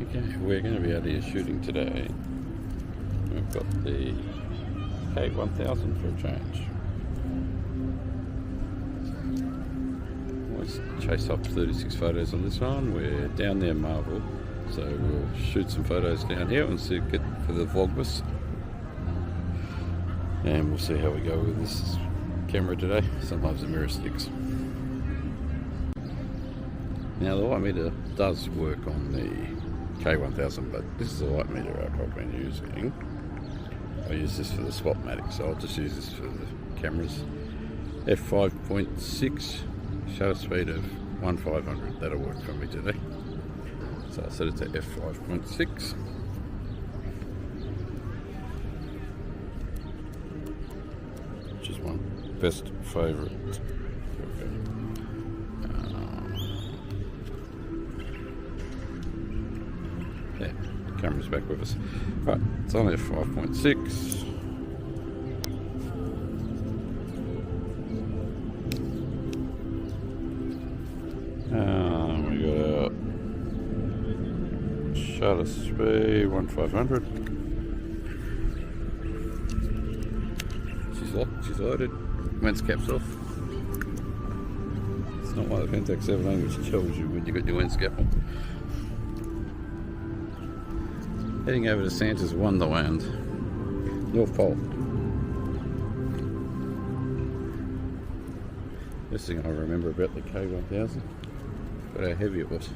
Okay, we're going to be out here shooting today. We've got the k1000 for a change. Let's chase up 36 photos on this one. We're down near Marvel, so we'll shoot some photos down here and see get for the Vlogmas. And we'll see how we go with this camera today. Sometimes the mirror sticks. Now the light meter does work on the k1000, but this is the light meter I've been using. I use this for the Swapmatic, so I'll just use this for the cameras. f5.6, shutter speed of 1500. That'll work for me today. So I'll set it to f5.6. Which is my best favourite. Yeah, the camera's back with us. Right, it's only a 5.6. We got a shutter speed 1500. She's locked, she's loaded. Lens cap's off. It's not like the Pentax 17, which tells you when you got your lens cap on. Heading over to Santa's Wonderland, North Pole. This thing I remember about the k1000, but how heavy it was.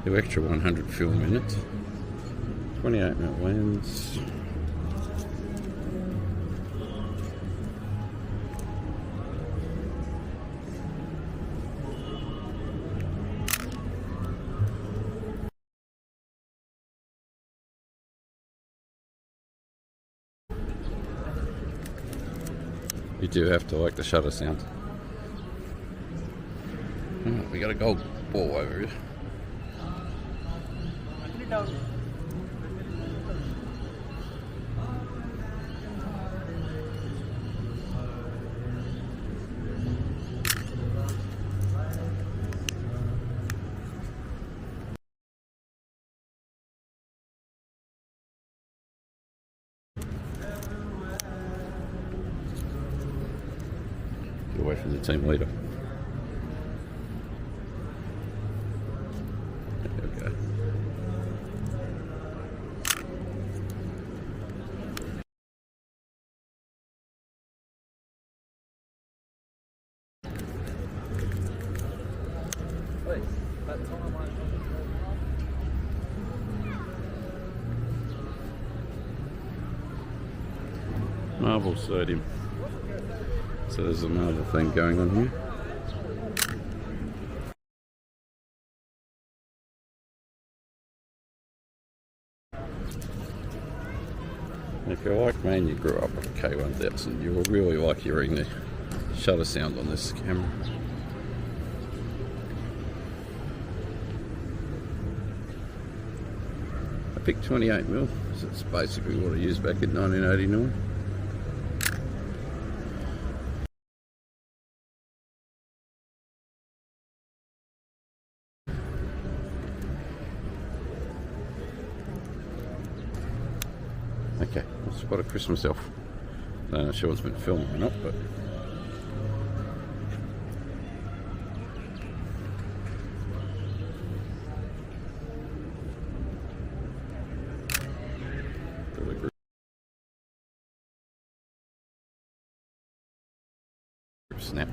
The Elektra 100 film in it, 28mm lens. You do have to like the shutter sound. Oh, we got a gold ball over here. Get away from the team leader. There we go. Marvel Stadium. So there's a Marvel thing going on here. If you're like me and you grew up with a k1000, you will really like hearing the shutter sound on this camera. I picked 28mm, so it's basically what I used back in 1989. Okay, I've spotted Chris myself. I'm not sure it's been filming or not, but snap.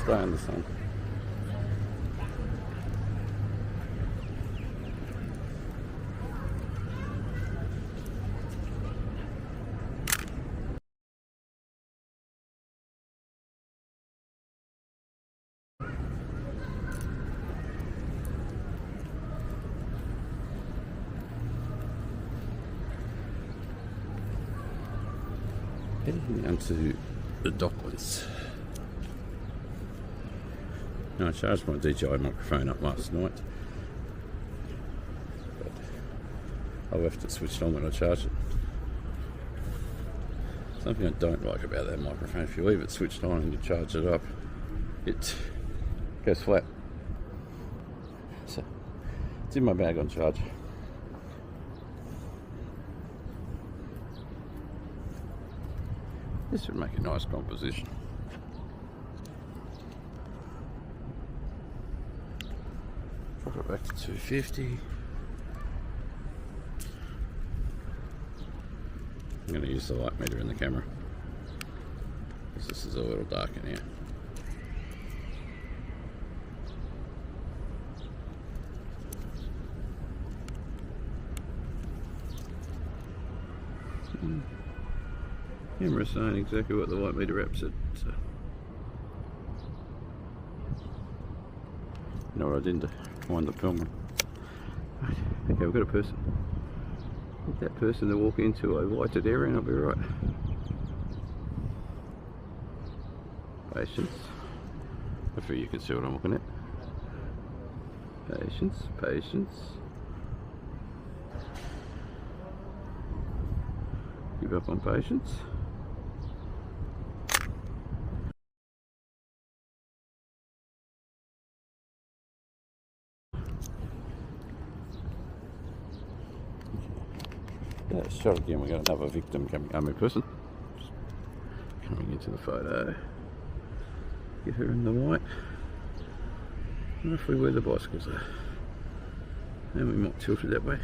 stay in the sun. Heading down to the Docklands. Now I charged my DJI microphone up last night, but I left it switched on when I charged it. Something I don't like about that microphone, if you leave it switched on and you charge it up, it goes flat. So it's in my bag on charge. This would make a nice composition. Drop it back to 250. I'm going to use the light meter in the camera because this is a little dark in here. Camera saying exactly what the light meter app said. So. You know what I didn't wind up filming. Right. Okay, we've got a person. Get that person to walk into a lighted area and I'll be right. Patience. Hopefully you can see what I'm looking at. Patience, patience. Give up on patience. Let's shot again. We got another victim coming. Person coming into the photo. Get her in the white. And if we where the bicycles are, then we might tilt it that way.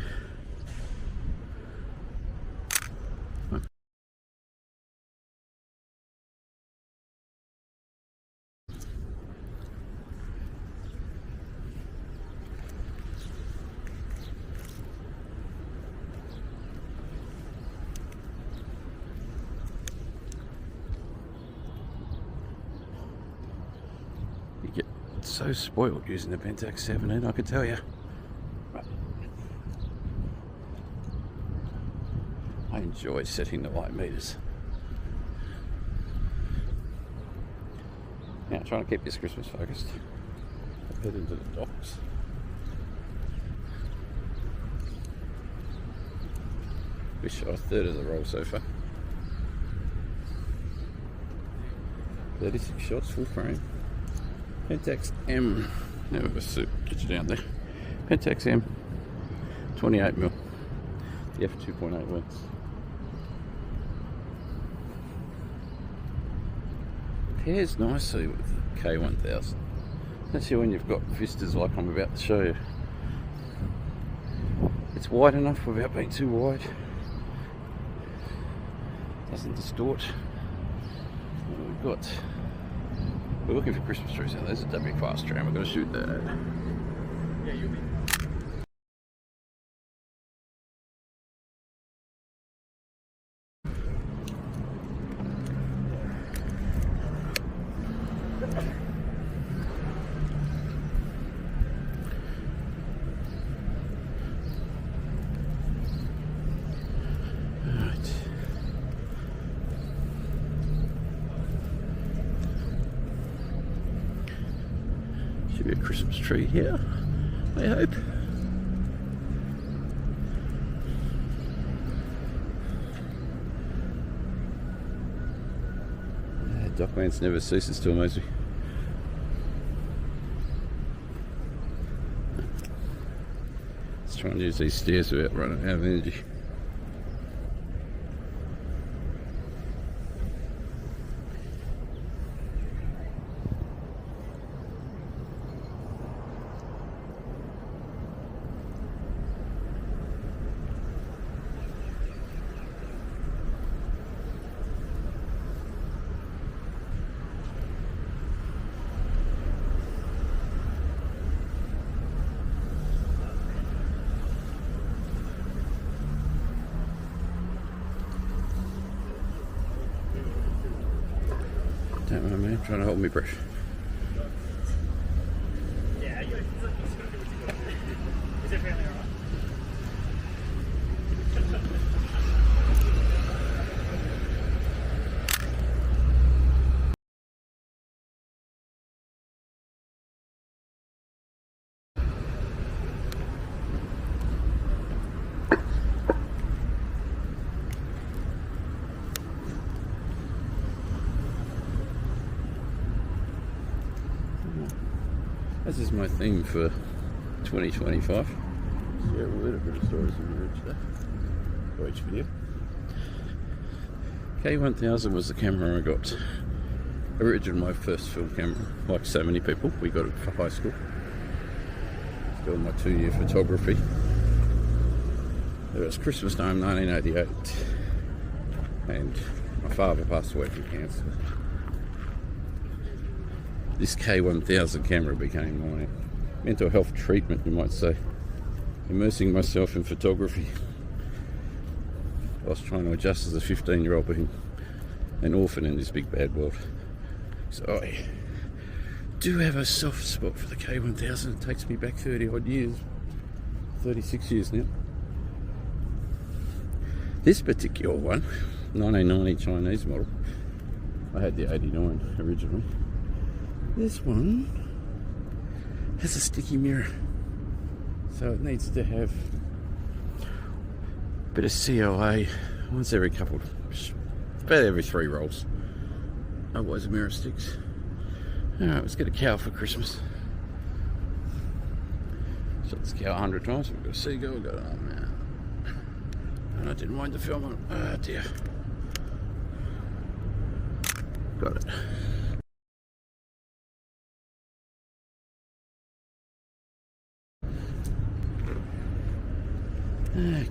You get so spoiled using the Pentax 17, I can tell you. I enjoy setting the light meters. Now, trying to keep this Christmas focused. I'll head into the docks. We shot a third of the roll so far. 36 shots, full frame. Pentax M. Now we've got to get you down there. Pentax M. 28mm. The f2.8 lens. Pairs nicely with the k1000. That's when you've got vistas like I'm about to show you. It's wide enough without being too wide. Doesn't distort. And we're looking for Christmas trees now. There's a W class tram. We're going to shoot that. Yeah, you'll be. Should be a Christmas tree here, I hope. Docklands never ceases to amaze me. Let's try and use these stairs without running out of energy. Don't mind me, I'm trying to hold my breath. Yeah, you just gotta do what you gotta do. Is your family alright? This is my theme for 2025. Share a little bit of stories in each day, or each video. K1000 was the camera I got. Originally my first film camera, like so many people. We got it for high school. Still my 2-year photography. It was Christmas time 1988, and my father passed away from cancer. This K1000 camera became my mental health treatment, you might say. Immersing myself in photography. I was trying to adjust as a 15-year-old being an orphan in this big bad world. So I do have a soft spot for the K1000. It takes me back 30 odd years, 36 years now. This particular one, 1990 Chinese model, I had the 89 originally. This one has a sticky mirror, so it needs to have a bit of COA once every couple, about every 3 rolls. Otherwise the mirror sticks. Alright, let's get a cow for Christmas. Shot this cow 100 times, we've got a seagull, got it on now. And I didn't wind the film on. Oh dear. Got it.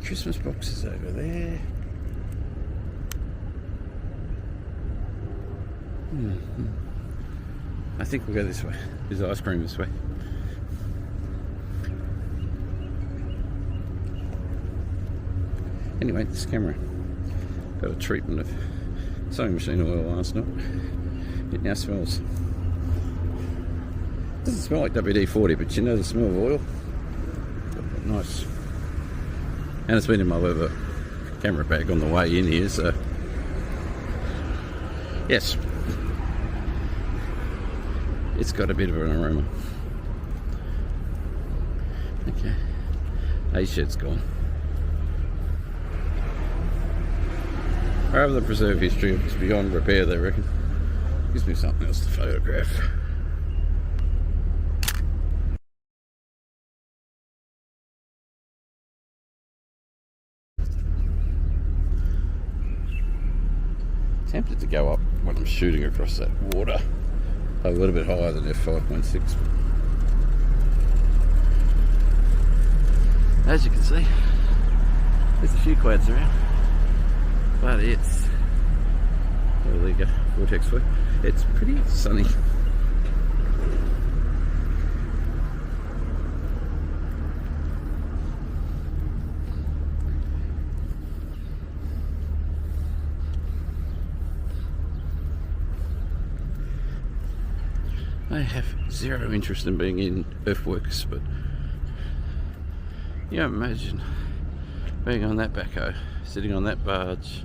Christmas boxes over there. I think we'll go this way. There's ice cream this way. Anyway, this camera got a treatment of sewing machine oil last night. It now smells. Doesn't smell like WD-40, but you know the smell of oil. Nice. And it's been in my leather camera bag on the way in here, so yes, it's got a bit of an aroma. Okay, A-shed's gone. Rather than preserve history, it's beyond repair, they reckon. Gives me something else to photograph. Tempted to go up when I'm shooting across that water a little bit higher than f5.6. As you can see, there's a few clouds around, but it's, oh, there you go, vortex flow. It's pretty sunny. I have zero interest in being in earthworks, but you don't imagine being on that backhoe, sitting on that barge,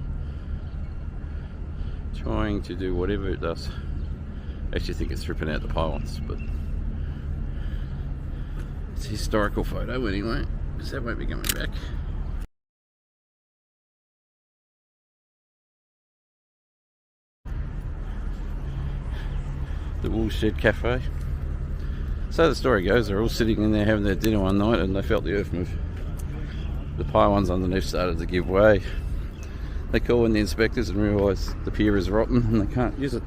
trying to do whatever it does. I actually think it's ripping out the pylons, but it's a historical photo anyway, because that won't be coming back. The Woolshed Cafe. So the story goes, they're all sitting in there having their dinner one night and they felt the earth move. The pylons underneath started to give way. They call in the inspectors and realise the pier is rotten and they can't use it.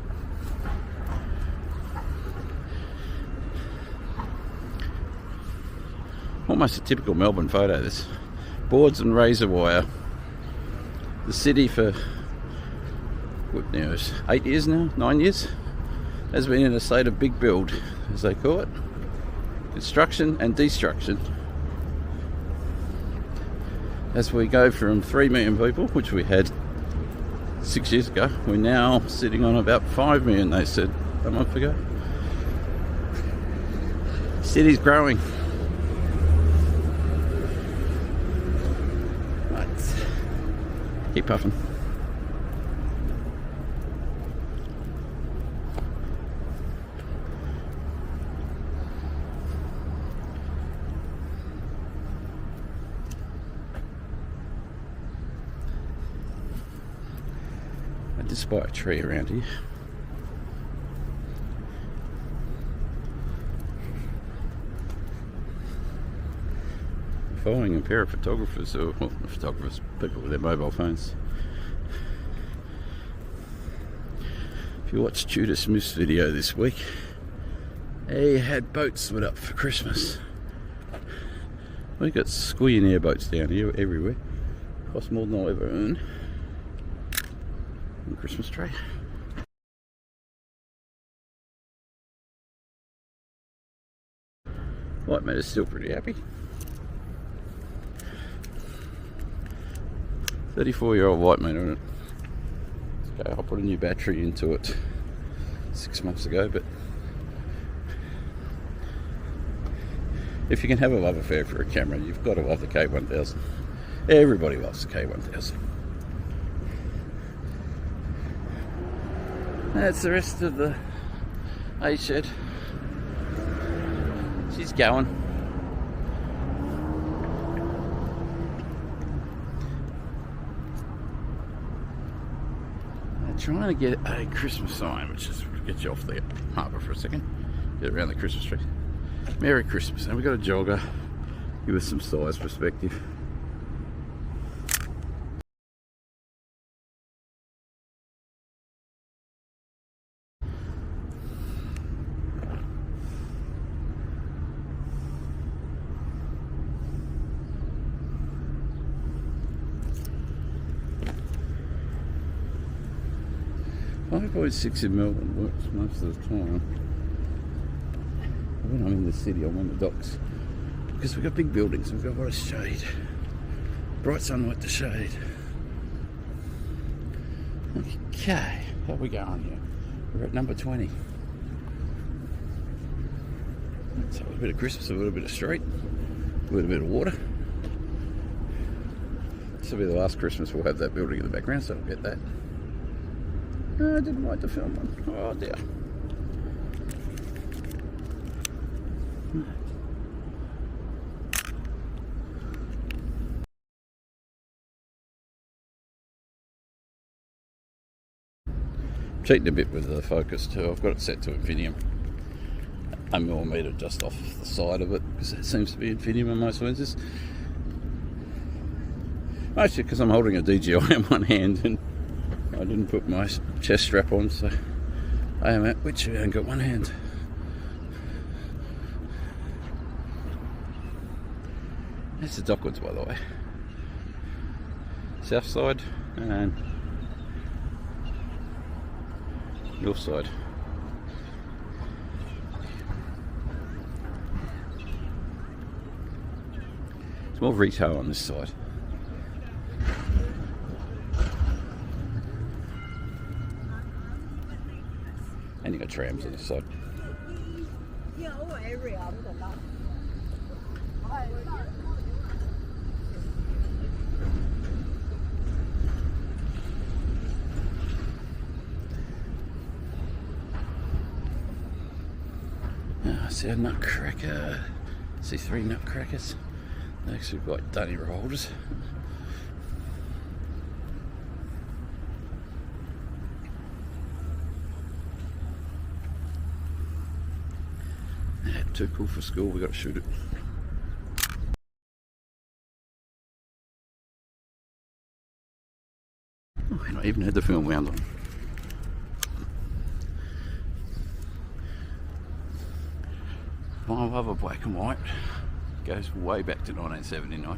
Almost a typical Melbourne photo, this. Boards and razor wire. The city for, what now, 8 years now? 9 years? Has been in a state of big build, as they call it. Construction and destruction. As we go from 3 million people, which we had 6 years ago. We're now sitting on about 5 million, they said a month ago. City's growing. Right. Keep puffing. I did spot a tree around here. Following a pair of photographers, or well, photographers, people with their mobile phones. If you watched Judah Smith's video this week, he had boats split up for Christmas. We got squealing airboats down here everywhere. Cost more than I'll ever earn on a Christmas tree. White mate is still pretty happy. 34-year-old white mate on it. Okay, I put a new battery into it 6 months ago, but if you can have a love affair for a camera, you've got to love the K1000. Everybody loves the K1000. That's the rest of the A shed. She's going. Trying to get a Christmas sign, which is get you off the harbour for a second, get around the Christmas tree. Merry Christmas. And we've got a jogger, give us some size perspective. .6 in Melbourne works most of the time. When I'm in the city, I'm on the docks because we've got big buildings, we've got a lot of shade, bright sunlight to shade. Okay, how are we going here? We're at number 20. So a little bit of Christmas, a little bit of street, a little bit of water. This will be the last Christmas we'll have that building in the background, so I'll get that. No, I didn't like the film one. Oh dear. Cheating a bit with the focus too. I've got it set to Infinium. A millimetre just off the side of it because it seems to be Infinium on most lenses. Mostly because I'm holding a DJI in one hand and I didn't put my chest strap on, so I am at which I only got one hand. That's the Dockwoods, by the way. South side and north side. It's more retail on this side. And you got trams on this side. I see a nutcracker. I see 3 nutcrackers. They're actually quite dunny holders. Too cool for school, we got to shoot it. Oh, and I even had the film wound on. My love of black and white goes way back to 1979,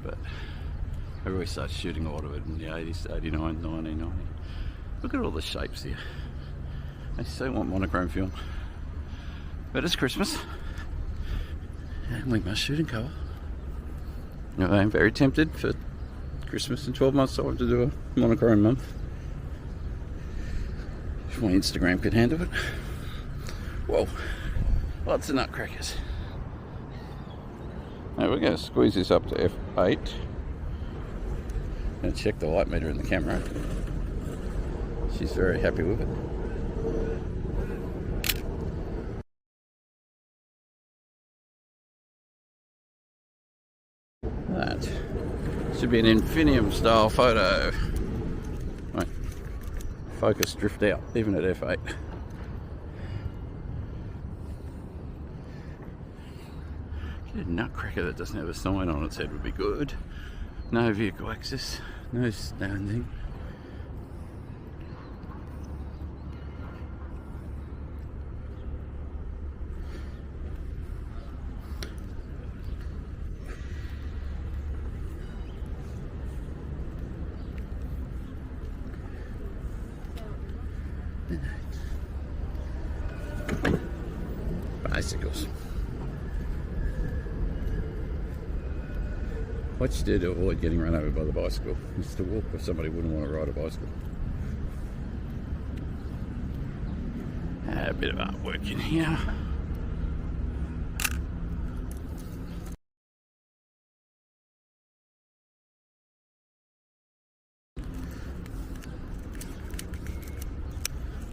but I really started shooting a lot of it in the 80s, 89, 1990. Look at all the shapes here. I still want monochrome film. But it's Christmas, and we must shoot in colour. Now, I'm very tempted for Christmas in 12 months' time to do a monochrome month. if my Instagram could handle it. Whoa, lots of nutcrackers. Now we're going to squeeze this up to F8 and check the light meter in the camera. She's very happy with it. That should be an Infinium style photo. Right. Focus drift out, even at F8. Get a nutcracker that doesn't have a sign on its head would be good. No vehicle access, no standing. Bicycles. What you do to avoid getting run over by the bicycle is to walk if somebody wouldn't want to ride a bicycle. A bit of artwork in here.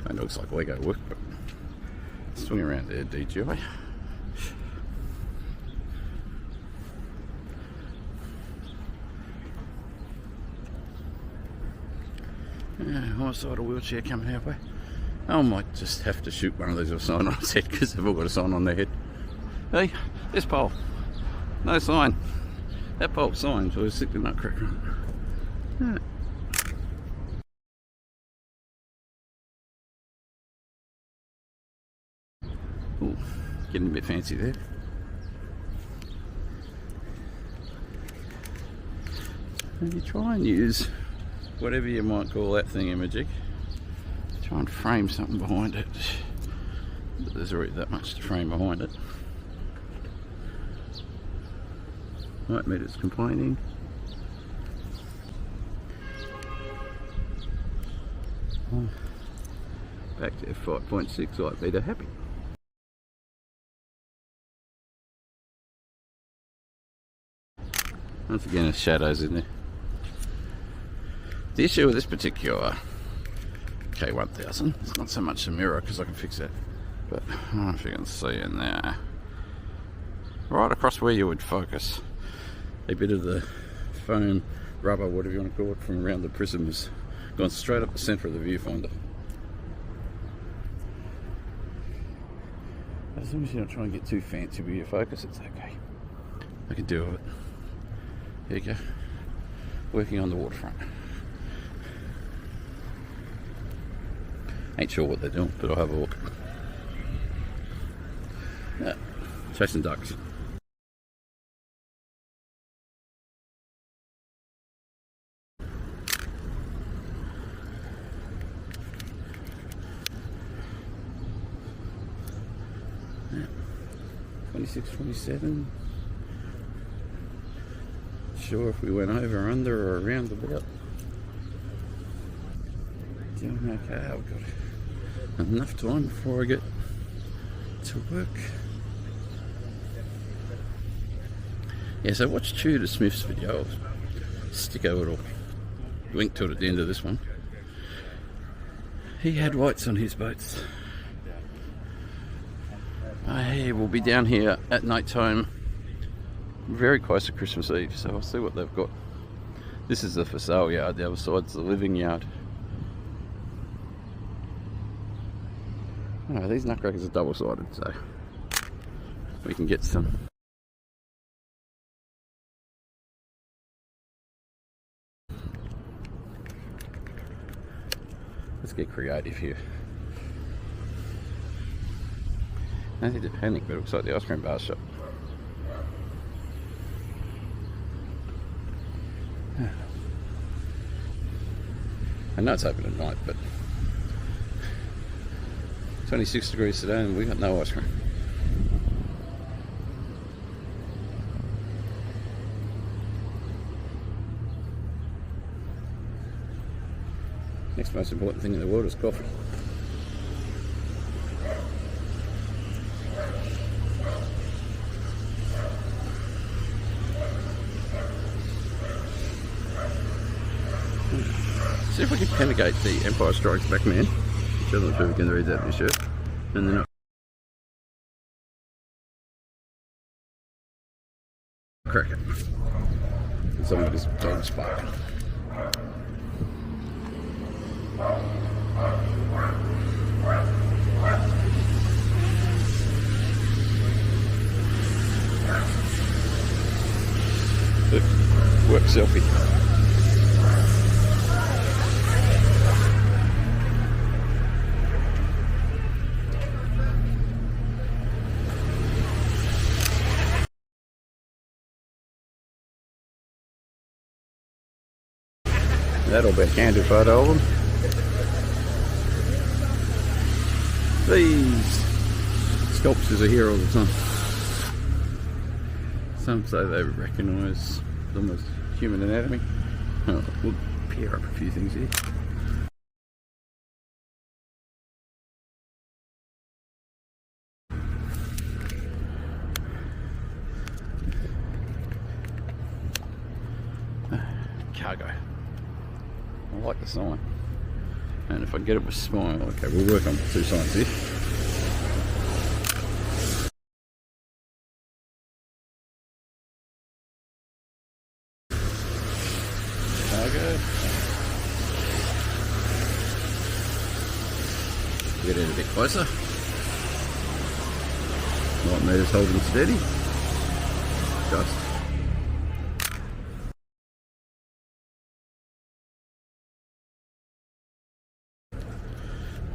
Kind of looks like Lego work, but swing around there, DJI. I saw a wheelchair coming our way. I might just have to shoot one of these with a sign on its head because they've all got a sign on their head. Hey, this pole, no sign. That pole's sign, so I stick the nutcracker on. Ooh, getting a bit fancy there. And you try and use whatever you might call that thing imaging. Try and frame something behind it. But there's already that much to frame behind it. Light meter's complaining. Back to F5.6, light meter happy. Once again, there's shadows in there. The issue with this particular K1000, it's not so much the mirror because I can fix that, but I don't know if you can see in there. Right across where you would focus, a bit of the foam, rubber, whatever you want to call it, from around the prism has gone straight up the centre of the viewfinder. As long as you're not trying to get too fancy with your focus, it's okay. I can deal with it. There you go. Working on the waterfront. Ain't sure what they're doing, but I'll have a look. Yeah, chasing ducks. Yeah. 26, 27. Sure if we went over, under, or around about. Doing okay. I've got enough time before I get to work. Yeah, so watch Tudor Smith's video. I'll stick a little link to it at the end of this one. He had lights on his boats. I will be down here at night time, very close to Christmas Eve, so I'll see what they've got. This is the for sale yard, the other side's the living yard. Oh, these nutcrackers are double-sided, so we can get some. Let's get creative here. I need to panic, but it looks like the ice cream bar shop. I know it's open at night, but 26 degrees today and we got no ice cream. Next most important thing in the world is coffee. See if we can penetrate the Empire Strikes Back man. I'm not sure we can read that in this shirt. And then crack it. And somebody's dog spark. Work selfie. That'll be a candid photo of them. These sculptures are here all the time. Some say they recognise almost human anatomy. Oh, we'll pair up a few things here. Cargo. I like the sign. And if I get it with smile, okay, we'll work on 2 signs here. Cargo. Get in a bit closer. Light meters holding steady. Just.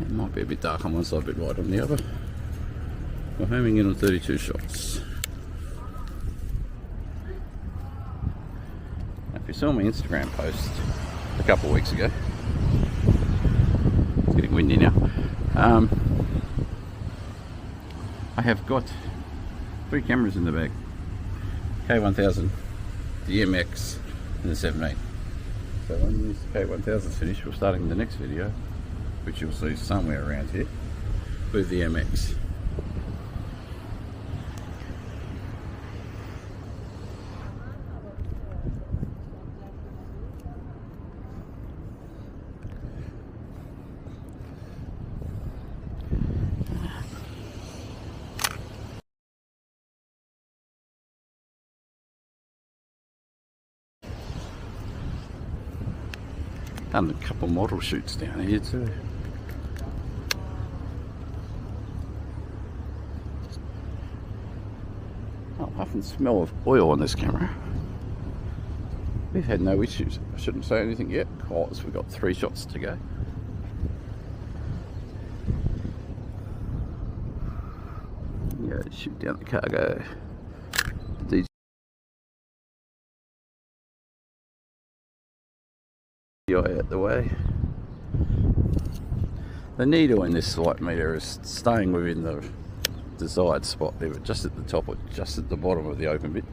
It might be a bit dark on one side, a bit light on the other. We're homing in on 32 shots. Now, if you saw my Instagram post a couple of weeks ago, it's getting windy now. I have got 3 cameras in the bag: K1000, the MX, and the 17. So when this K1000's finished, we're starting the next video, which you'll see somewhere around here, with the MX. Done a couple model shoots down here too. Oh, I can smell of oil on this camera. We've had no issues. I shouldn't say anything yet because we've got 3 shots to go. Yeah, shoot down the cargo. Out the way. The needle in this light meter is staying within the desired spot there, but just at the top or just at the bottom of the open bit.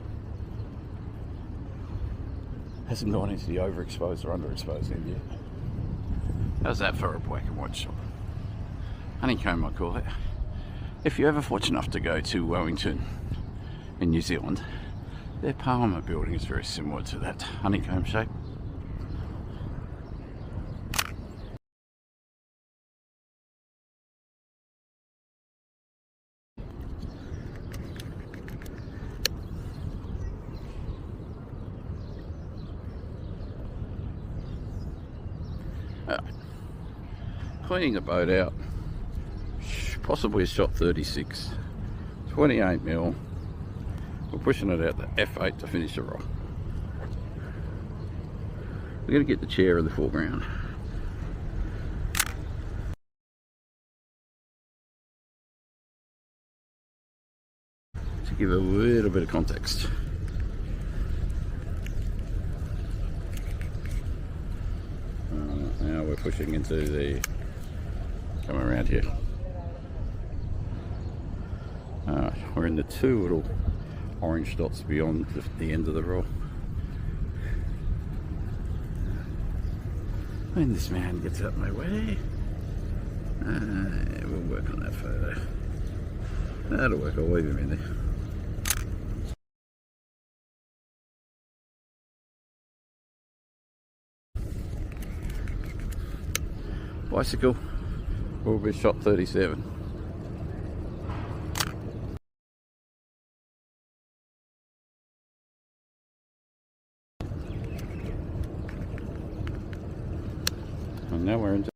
Hasn't gone into the overexposed or underexposed end yet. How's that for a black and white shot? Honeycomb, I call it. If you're ever fortunate enough to go to Wellington in New Zealand, their Parliament building is very similar to that honeycomb shape. Cleaning the boat out, possibly a shot 36, 28mm. We're pushing it out to F8 to finish the rock. We're going to get the chair in the foreground. To give a little bit of context. Now we're pushing into the, come around here. We're in the 2 little orange dots beyond the end of the roll. When this man gets out my way, we'll work on that photo. That'll work, I'll leave him in there. bicycle will be shot 37. And now we're into